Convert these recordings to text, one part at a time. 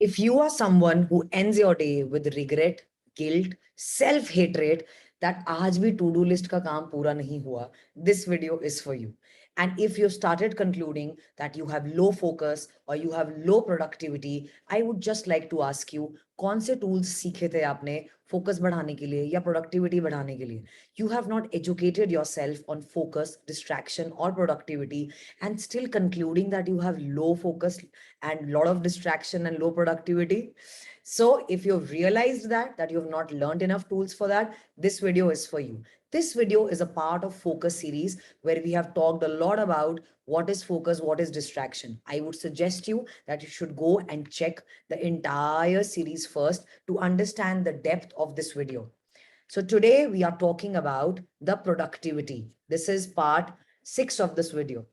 If you are someone who ends your day with regret, guilt, self-hatred, that आज भी to-do list का काम पूरा नहीं हुआ, this video is for you. And if you started concluding that you have low focus or you have low productivity, I would just like to ask you, कौन से tools सीखे थे आपने focus बढ़ाने के लिए या productivity बढ़ाने के लिए? You have not educated yourself on focus, distraction or productivity and still concluding that you have low focus and lot of distraction and low productivity. So if you've realized that you have not learned enough tools for that, this video is for you. This video is a part of focus series where we have talked a lot about what is focus, what is distraction. I would suggest you that you should go and check the entire series first to understand the depth of this video. So today we are talking about the productivity. This is part 6 of this video.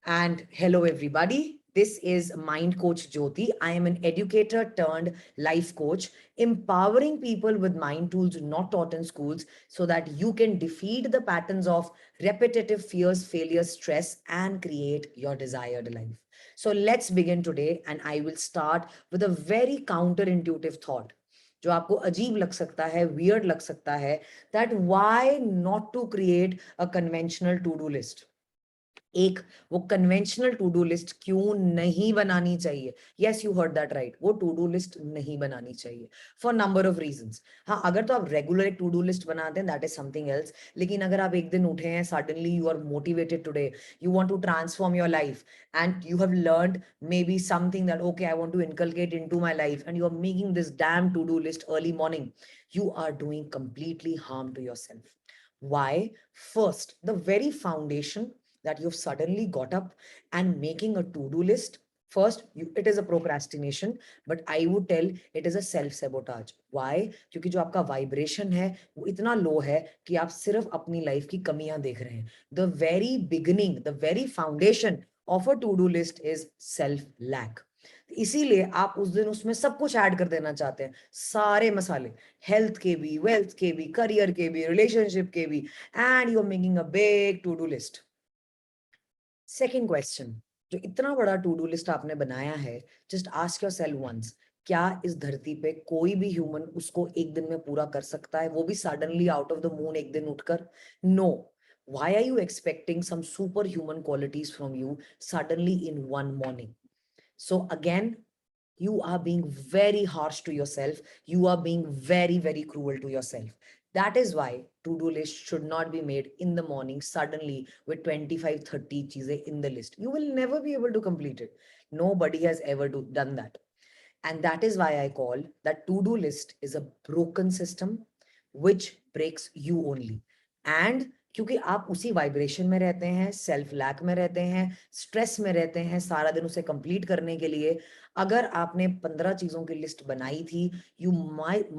And hello, everybody. This is Mind Coach Jyoti. I am an educator turned life coach, empowering people with mind tools not taught in schools so that you can defeat the patterns of repetitive fears, failures, stress, and create your desired life. So let's begin today. And I will start with a very counterintuitive thought. जो आपको अजीब लग सकता है, weird लग सकता है, that why not to create a conventional to-do list? एक वो कन्वेंशनल टू डू लिस्ट क्यों नहीं बनानी चाहिए? Yes, you heard that right, वो टू डू लिस्ट नहीं बनानी चाहिए फॉर नंबर ऑफ रीजंस. हाँ, अगर तो आप रेगुलर एक टू डू लिस्ट बनाते हैं, दैट इज समथिंग एल्स. लेकिन अगर आप एक दिन उठे हैं, suddenly you are motivated today, you want to transform your life and you have learned maybe something that okay I want to inculcate into my life and you are making this damn to do list early morning, you are doing completely harm to yourself. Why? First, the very foundation that you've suddenly got up and making a to-do list, first, it is a procrastination, but I would tell it is a self-sabotage. Why? क्योंकि जो आपका vibration है वो इतना low है कि आप सिर्फ अपनी life की कमियां देख रहे हैं. The very beginning, the very foundation of a to-do list is self-lack. इसीलिए आप उस दिन उसमें सब कुछ ऐड कर देना चाहते हैं, सारे मसाले, हेल्थ के भी, वेल्थ के भी, करियर के भी, रिलेशनशिप के भी, and you are making a big to do list. Second question, जो इतना बड़ा टू डू लिस्ट आपने बनाया है, जस्ट आस्क योरसेल्फ वंस, क्या इस धरती पे कोई भी ह्यूमन उसको एक दिन में पूरा कर सकता है, वो भी suddenly out of the moon एक दिन उठकर? No. Why are you expecting some superhuman qualities from you suddenly in one morning? So again, you are being very harsh to yourself. You are being very, very cruel to yourself. That is why to-do list should not be made in the morning suddenly with 25, 30 cheeze in the list. You will never be able to complete it. Nobody has ever done that. And that is why I call that to-do list is a broken system which breaks you only. And क्योंकि आप उसी vibration में रहते हैं, self lack में रहते हैं, stress में रहते हैं, सारा दिन उसे कंप्लीट करने के लिए, अगर आपने 15 चीजों की लिस्ट बनाई थी, you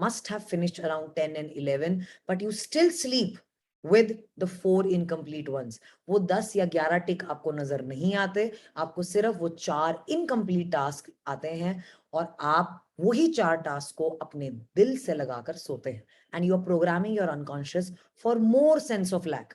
must have finished around 10 and 11, but you still sleep with the 4 incomplete ones. वो 10 या 11 टिक आपको नजर नहीं आते, आपको सिर्फ वो 4 इनकम्प्लीट टास्क आते हैं और आप वही 4 टास्क को अपने दिल से लगाकर सोते हैं. And you are programming your unconscious for more sense of lack.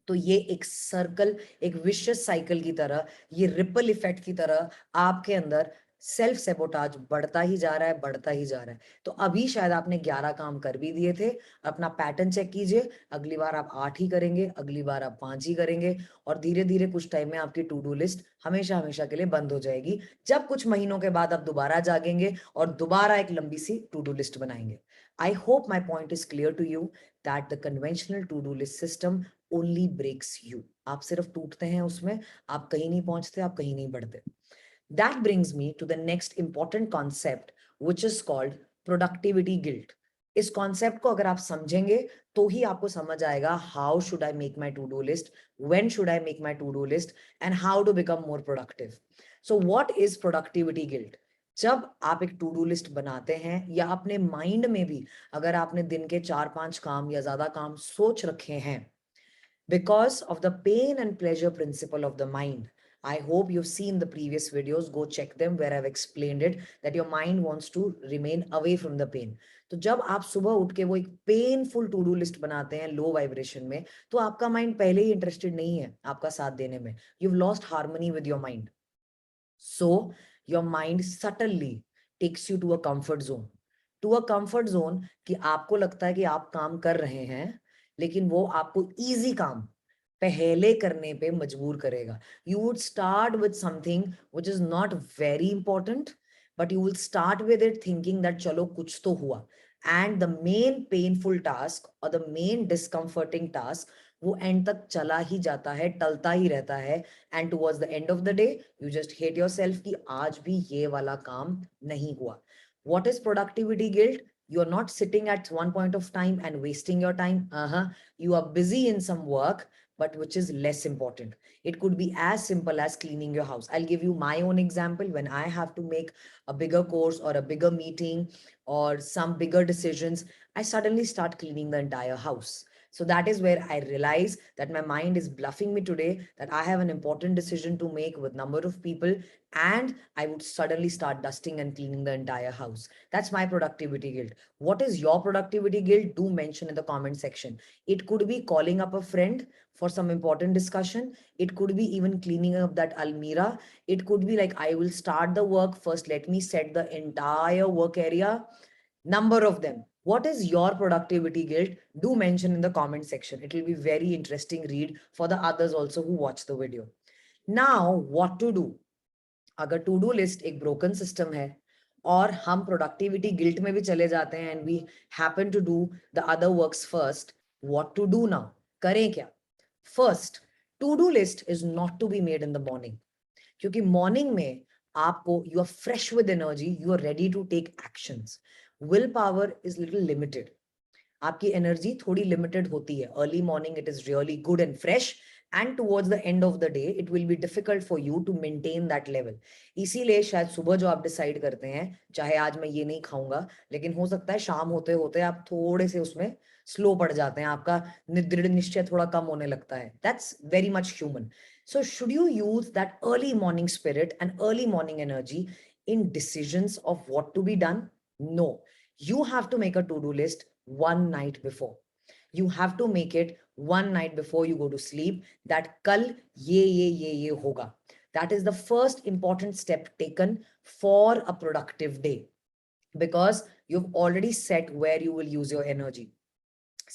तो ये एक सर्कल, एक विशियस साइकिल की तरह, ये रिपल इफेक्ट की तरह आपके अंदर सेल्फ सेबोटाज बढ़ता ही जा रहा है, बढ़ता ही जा रहा है. तो अभी शायद आपने 11 काम कर भी दिए थे, अपना पैटर्न चेक कीजिए, अगली बार आप 8 ही करेंगे, अगली बार आप 5 ही करेंगे और धीरे धीरे कुछ टाइम में आपकी टू डू लिस्ट हमेशा हमेशा के लिए बंद हो जाएगी, जब कुछ महीनों के बाद आप दोबारा जागेंगे और दोबारा एक लंबी सी टू डू लिस्ट बनाएंगे. I hope my point is clear to you that the conventional to do list system only breaks you. आप सिर्फ टूटते हैं उसमें, आप कहीं नहीं पहुंचते, आप कहीं नहीं बढ़ते. That brings me to the next important concept, which is called productivity guilt. इस कॉन्सेप्ट को अगर आप समझेंगे तो ही आपको समझ आएगा how should I make my to-do list, when should I make my to-do list, and how to become more productive. So what is productivity guilt? जब आप एक टू डू लिस्ट बनाते हैं या अपने माइंड में भी अगर आपने दिन के 4-5 काम या ज्यादा काम सोच रखे हैं, because of the pain and pleasure principle of the mind. I hope you've seen the previous videos. Go check them where I've explained it that your mind wants to remain away from the pain. तो जब आप सुबह उठ के वो एक painful to do list बनाते हैं लो वाइब्रेशन में, तो आपका माइंड पहले ही इंटरेस्टेड नहीं है आपका साथ देने में. You've lost harmony with your mind. So your mind subtly takes you to a comfort zone. To a comfort zone कि आपको लगता है कि आप काम कर रहे हैं, लेकिन वो आपको easy काम पहले करने पे मजबूर करेगा. You would start with something which is not very important, but you will start with it thinking that चलो कुछ तो हुआ. And the main painful task or the main discomforting task वो एंड तक चला ही जाता है, टलता ही रहता है. And towards the end of the day you just hate yourself कि आज भी ये वाला काम नहीं हुआ. What is productivity guilt? You are not sitting at one point of time and wasting your time. You are busy in some work, but which is less important. It could be as simple as cleaning your house. I'll give you my own example. When I have to make a bigger course or a bigger meeting or some bigger decisions, I suddenly start cleaning the entire house. So that is where I realize that my mind is bluffing me today, that I have an important decision to make with number of people, and I would suddenly start dusting and cleaning the entire house. That's my productivity guilt. What is your productivity guilt? Do mention in the comment section. It could be calling up a friend for some important discussion. It could be even cleaning up that almirah. It could be like, I will start the work first. Let me set the entire work area. Number of them. What is your productivity guilt? Do mention in the comment section. It will be very interesting read for the others also who watch the video. Now, what to do? अगर to do list एक broken system है और हम productivity guilt में भी चले जाते हैं and we happen to do the other works first, what to do now? करें क्या? First, to do list is not to be made in the morning, क्योंकि मॉर्निंग में आपको you are fresh with energy, you are ready to take actions. Will power is little limited. आपकी energy थोड़ी limited होती है. Early morning it is really good and fresh, and towards the end of the day it will be difficult for you to maintain that level. इसीलिए शायद सुबह जो आप decide करते हैं, चाहे आज मैं ये नहीं खाऊंगा, लेकिन हो सकता है शाम होते होते आप थोड़े से उसमें स्लो पड़ जाते हैं, आपका दृढ़ निश्चय थोड़ा कम होने लगता है. That's very much human. So should you use that early morning spirit and early morning energy in decisions of what to be done? No. You have to make a to-do list one night before. You have to make it one night before you go to sleep that kal ye hoga. That is the first important step taken for a productive day, because you've already set where you will use your energy.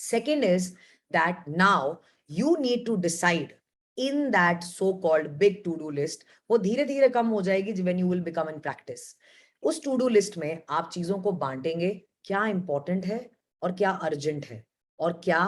Second is that now you need to decide in that so-called big to-do list. वो धीरे धीरे कम हो जाएगी when you will become in practice. उस to-do list में आप चीजों को बांटेंगे, क्या important है और क्या urgent है और क्या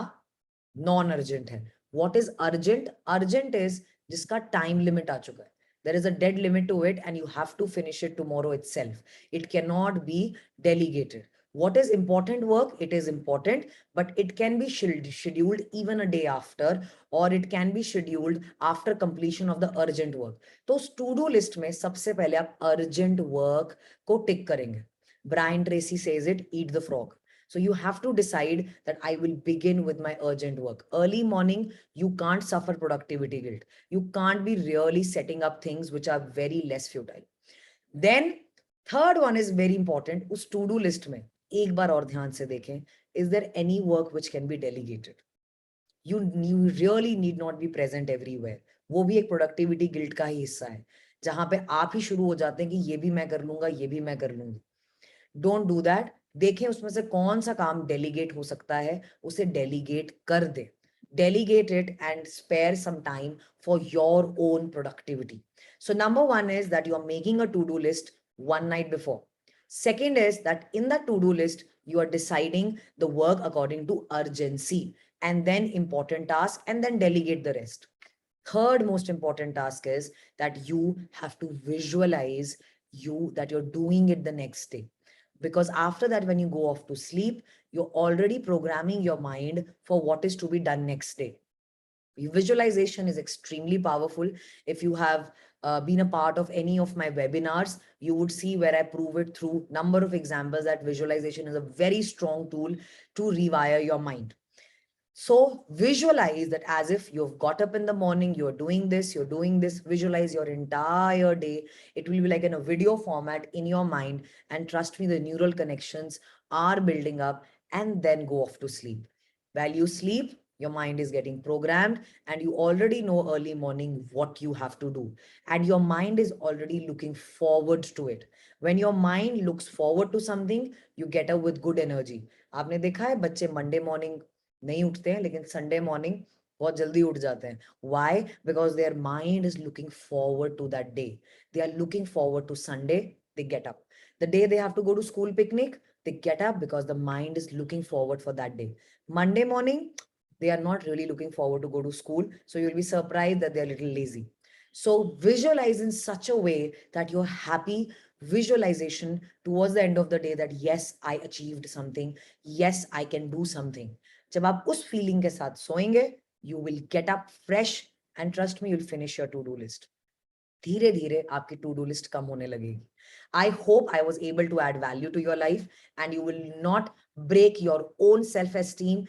नॉन अर्जेंट है. What is urgent? Urgent is जिसका टाइम लिमिट आ चुका है. There is a dead limit to it and you have to finish it tomorrow itself. It cannot be delegated. What is important work? It is important, but it can be scheduled even a day after, or it can be scheduled after completion of the urgent work. तो उस to do list में सबसे पहले आप urgent work को टिक करेंगे. Brian Tracy says it, eat the frog. So you have to decide that I will begin with my urgent work. Early morning, you can't suffer productivity guilt. You can't be really setting up things which are very less futile. Then third one is very important. उस to do list में एक बार और ध्यान से देखें, is there any work which can be delegated? You really need not be present everywhere. वो भी एक productivity guilt का ही हिस्सा है, जहां पे आप ही शुरू हो जाते हैं कि ये भी मैं कर लूंगा, ये भी मैं कर लूंगी. Don't do that. देखें उसमें से कौन सा काम डेलीगेट हो सकता है, उसे डेलीगेट कर दे. Delegate it and spare some time for your own productivity. So number one is that you are making a to-do list one night before. Second is that in the to-do list, you are deciding the work according to urgency and then important task and then delegate the rest. Third most important task is that you have to visualize that you're doing it the next day. Because after that, when you go off to sleep, you're already programming your mind for what is to be done next day. Visualization is extremely powerful. If you have been a part of any of my webinars, you would see where I prove it through number of examples that visualization is a very strong tool to rewire your mind. So visualize that as if you've got up in the morning, you're doing this, visualize your entire day. It will be like in a video format in your mind. And trust me, the neural connections are building up, and then go off to sleep. While you sleep, Your mind is getting programmed, and you already know early morning what you have to do. And your mind is already looking forward to it. When your mind looks forward to something, you get up with good energy. आपने देखा है बच्चे Monday morning नहीं उठते हैं, लेकिन Sunday morning बहुत जल्दी उठ जाते हैं. Why? Because their mind is looking forward to that day. They are looking forward to Sunday. They get up. The day they have to go to school picnic, they get up because the mind is looking forward for that day. Monday morning, they are not really looking forward to go to school. So you'll be surprised that they're a little lazy. So visualize in such a way that you're happy. Visualization towards the end of the day that yes, I achieved something. Yes, I can do something. जब आप उस feeling के साथ सोएंगे, you will get up fresh and trust me, you'll finish your to-do list. धीरे धीरे आपकी to do list कम होने लगेगी. I hope I was able to add value to your life and you will not break your own self-esteem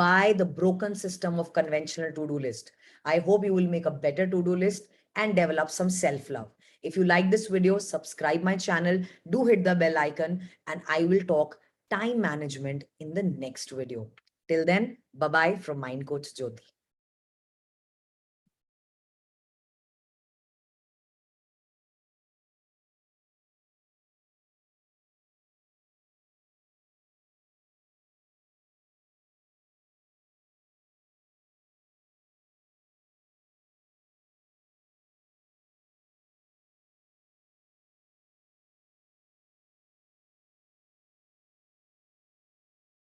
by the broken system of conventional to-do list. I hope you will make a better to-do list and develop some self-love. If you like this video, subscribe my channel, do hit the bell icon, and I will talk time management in the next video. Till then, bye-bye from Mind Coach Jyoti.